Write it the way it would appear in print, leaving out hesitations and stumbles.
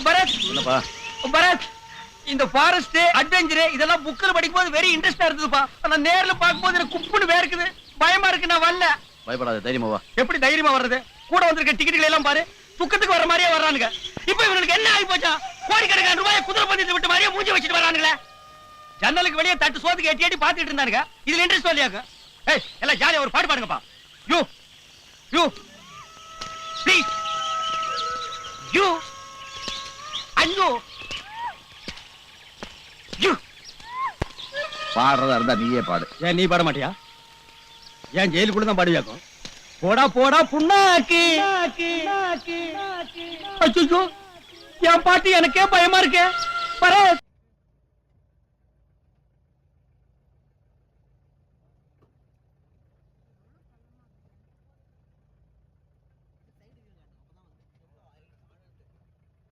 பரத் என்னப்பா பரத், இந்த forest adventure இதெல்லாம் புக்ல படிக்கும்போது வெரி இன்ட்ரெஸ்டா இருந்ததுப்பா. ஆனா நேர்ல பாக்கும்போது எனக்கு குப்புன்னு வேர்க்குது, பயமா இருக்கு. நான் வரல. பயப்படாத, தைரியமா வா. எப்படி தைரியமா வர்றது? கூட வந்திருக்க டிக்கெட்டுகளை எல்லாம் பாரு, துக்கத்துக்கு வர மாதிரியே வர்றானுங்க. இப்ப இவனுக்கு என்ன ஆகி போச்சா? கோடிக்கணக்கான ரூபாய் குதிரை பந்தயத்தை விட்டு மாதிரியே மூஞ்சி வச்சுட்டு வர்றானுங்களே. ஜன்னலுக்கு வெளியே தட்டு சோத்துக்கு எட்டி எட்டி பாத்துட்டு இருந்தானுங்க. இதுல இன்ட்ரெஸ்ட் வரலையாங்க? ஏய், எல்லாம் ஜாலியா ஒரு பாட்டு பாடுங்கப்பா. யூ யூ ப்ளீஸ் யூ அஞ்சு யூ. பாடுறதா இருந்தா நீயே பாடு. ஏன் நீ பாட மாட்டியா? ஏன் ஜெயிலுக்குள்ள தான் பாடுவியாக்கும்? போடா போடா புண்ணாக்கி. அச்சோ, என் பாட்டு எனக்கே பயமா இருக்கே. பரத்